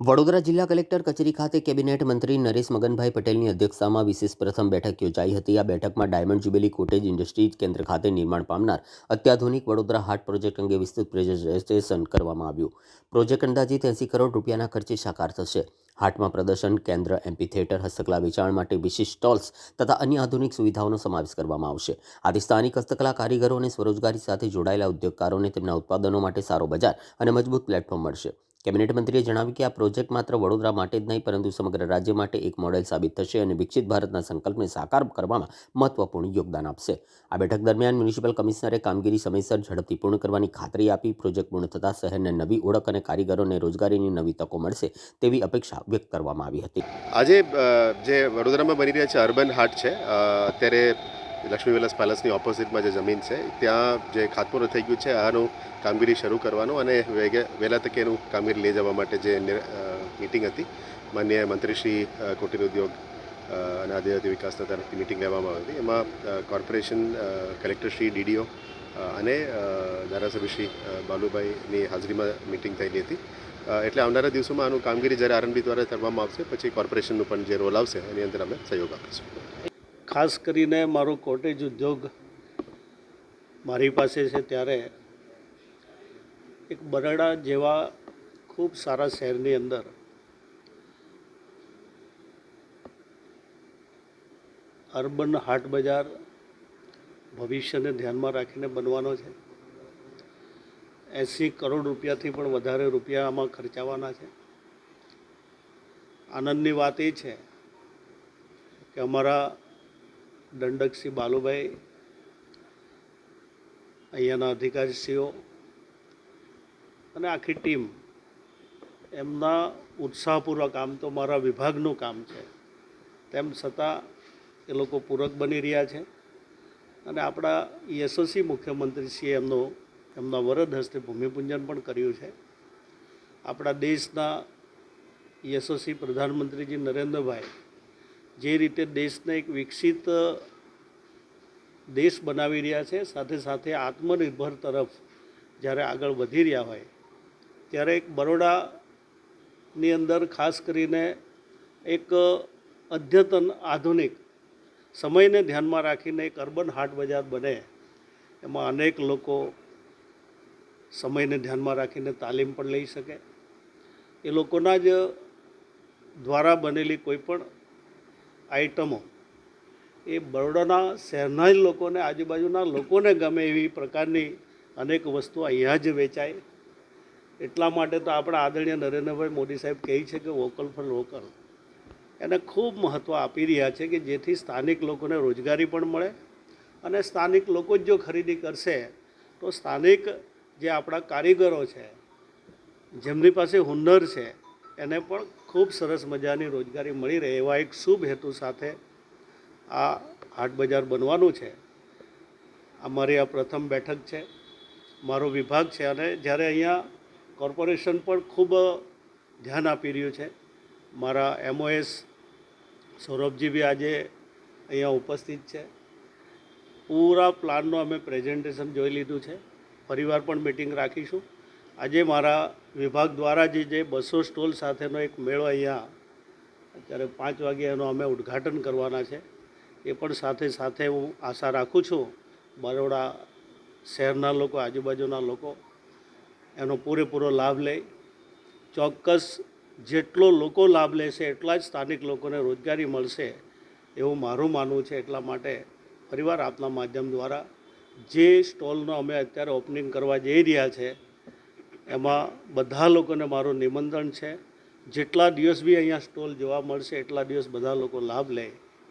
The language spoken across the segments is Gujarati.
વડોદરા જિલ્લા કલેક્ટર કચેરી ખાતે કેબિનેટ મંત્રી નરેશ મગનભાઈ પટેલની અધ્યક્ષતામાં વિશેષ પ્રથમ બેઠક યોજાઈ હતી. આ બેઠકમાં ડાયમંડ જ્યુબિલી કોટેજ ઇન્ડસ્ટ્રીઝ કેન્દ્ર ખાતે નિર્માણ પામનાર અત્યાધુનિક વડોદરા હાટ પ્રોજેક્ટ અંગે વિસ્તૃત પ્રેઝન્ટેશન કરવામાં આવ્યું. પ્રોજેક્ટ અંદાજિત 80 કરોડ રૂપિયાના ખર્ચે સાકાર થશે. હાટમાં પ્રદર્શન કેન્દ્ર, એમ્પી થિયેટર, હસ્તકલા વેચાણ માટે વિશિષ્ટ સ્ટોલ્સ તથા અન્ય આધુનિક સુવિધાઓનો સમાવેશ કરવામાં આવશે. આથી સ્થાનિક હસ્તકલા કારીગરો અને સ્વરોજગારી સાથે જોડાયેલા ઉદ્યોગકારોને તેમના ઉત્પાદનો માટે સારો બજાર અને મજબૂત પ્લેટફોર્મ મળશે. કેબિનેટ મંત્રીએ જણાવ્યું કે આ પ્રોજેક્ટ માત્ર વડોદરા માટે જ નહીં પરંતુ સમગ્ર રાજ્ય માટે એક મોડેલ સાબિત થશે અને વિકસિત ભારતના સંકલ્પને સાકાર કરવામાં મહત્વપૂર્ણ યોગદાન આપશે. આ બેઠક દરમિયાન મ્યુનિસિપલ કમિશનરે કામગીરી સમયસર ઝડપથી પૂર્ણ કરવાની ખાતરી આપી. પ્રોજેક્ટ પૂર્ણ થતાં શહેરને નવી ઓળખ અને કારીગરોને રોજગારીની નવી તકો મળશે તેવી અપેક્ષા વ્યક્ત કરવામાં આવી હતી. આજે જે વડોદરામાં બની રહ્યા છે અર્બન હાટ છે, અત્યારે લક્ષ્મી વિલાસ પેલેસની ઓપોઝિટમાં જે જમીન છે ત્યાં જે ખાતમુહૂર્ત થઈ ગયું છે આનું કામગીરી શરૂ કરવાનું અને વહેલા તકે એનું કામગીરી લઈ જવા માટે જે મિટિંગ હતી માનનીય મંત્રી શ્રી કુટીર ઉદ્યોગ અને આદિજાતિ વિકાસના તરફથી મિટિંગ લેવામાં આવી હતી. એમાં કોર્પોરેશન કલેક્ટર શ્રી, ડીડીઓ અને ધારાસભ્ય શ્રી બાલુભાઈની હાજરીમાં મિટિંગ થયેલી હતી. એટલે આવનારા દિવસોમાં આનું કામગીરી જ્યારે આરએનબી દ્વારા કરવામાં આવશે પછી કોર્પોરેશનનું પણ જે રોલ આવશે એની અંદર અમે સહયોગ આપીશું. ખાસ કરીને મારો કોટેજ ઉદ્યોગ મારી પાસે છે ત્યારે એક બરાડા જેવા ખૂબ સારા શહેરની અંદર અર્બન હાટ બજાર ભવિષ્યને ધ્યાનમાં રાખીને બનવાનો છે. 80 કરોડ રૂપિયાથી પણ વધારે રૂપિયા આમાં ખર્ચાવાના છે. આનંદની વાત એ છે કે અમારા દંડકશ્રી બાલુભાઈ, અહીંયાના અધિકારીશ્રીઓ અને આખી ટીમ એમના ઉત્સાહપૂર્વક, આમ તો મારા વિભાગનું કામ છે તેમ છતાં એ લોકો પૂરક બની રહ્યા છે અને આપણા યશસ્વી મુખ્યમંત્રીશ્રીએ એમના વરદ હસ્તે ભૂમિપૂજન પણ કર્યું છે. આપણા દેશના યશસ્વી પ્રધાનમંત્રીજી નરેન્દ્રભાઈ જે રીતે દેશને એક વિકસિત દેશ બનાવી રહ્યા છે, સાથે સાથે આત્મનિર્ભર તરફ જ્યારે આગળ વધી રહ્યા હોય ત્યારે એક બરોડાની અંદર ખાસ કરીને એક અદ્યતન આધુનિક સમયને ધ્યાનમાં રાખીને એક અર્બન હાટ બજાર બને, એમાં અનેક લોકો સમયને ધ્યાનમાં રાખીને તાલીમ પણ લઈ શકે. એ લોકોના જ દ્વારા બનેલી કોઈ પણ આઇટમો એ બરોડાના શહેરના જ લોકોને, આજુબાજુના લોકોને ગમે એવી પ્રકારની અનેક વસ્તુઓ અહીંયા જ વેચાય. એટલા માટે તો આપણા આદરણીય નરેન્દ્રભાઈ મોદી સાહેબ કહે છે કે વોકલ ફોર લોકલ એને ખૂબ મહત્ત્વ આપી રહ્યા છે કે જેથી સ્થાનિક લોકોને રોજગારી પણ મળે અને સ્થાનિક લોકો જ જો ખરીદી કરશે તો સ્થાનિક જે આપણા કારીગરો છે, જેમની પાસે હુનર છે, એને પણ ખૂબ સરસ મજાની રોજગારી મળી રહે એવા એક શુભ હેતુ સાથે આ હાટ બજાર બનવાનું છે. અમારી આ પ્રથમ બેઠક છે, મારો વિભાગ છે અને જ્યારે અહીંયા કોર્પોરેશન પણ ખૂબ ધ્યાન આપી રહ્યું છે. મારા MOS સૌરભજી બી આજે અહીંયા ઉપસ્થિત છે. પૂરા પ્લાનનો અમે પ્રેઝન્ટેશન જોઈ લીધું છે. ફરીવાર પણ મિટિંગ રાખીશું. આજે મારા વિભાગ દ્વારા જે 200 સ્ટોલ સાથેનો એક મેળો અહીંયા અત્યારે 5 વાગે એનો અમે ઉદ્ઘાટન કરવાના છે. એ પણ સાથે સાથે હું આશા રાખું છું બરોડા શહેરના લોકો, આજુબાજુના લોકો એનો પૂરેપૂરો લાભ લે. ચોક્કસ જેટલો લોકો લાભ લેશે એટલા જ સ્થાનિક લોકોને રોજગારી મળશે એવું મારું માનવું છે. એટલા માટે ફરીવાર આપના માધ્યમ દ્વારા જે સ્ટોલનો અમે અત્યારે ઓપનિંગ કરવા જઈ રહ્યા છે એમાં બધા લોકોને મારું નિમંત્રણ છે. જેટલા દિવસ બી અહીંયા સ્ટોલ જોવા મળશે એટલા દિવસ બધા લોકો લાભ લે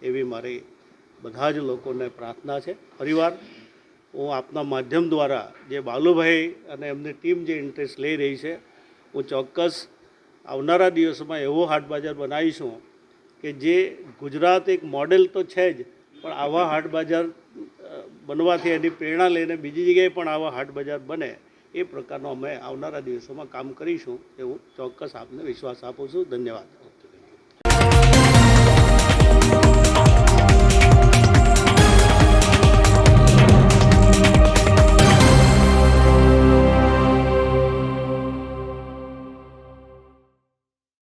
એવી મારી બધા જ લોકોને પ્રાર્થના છે. ફરીવાર હું આપના માધ્યમ દ્વારા જે બાલુભાઈ અને એમની ટીમ જે ઇન્ટરેસ્ટ લઈ રહી છે, હું ચોક્કસ આવનારા દિવસોમાં એવો હાટ બજાર બનાવીશું કે જે ગુજરાત એક મોડેલ તો છે જ, પણ આવા હાટ બજાર બનવાથી એની પ્રેરણા લઈને બીજી જગ્યાએ પણ આવા હાટ બજાર બને એ પ્રકારનો અમે આવનારા દિવસોમાં કામ કરીશું એવું ચોક્કસ આપને વિશ્વાસ આપું છું. ધન્યવાદ.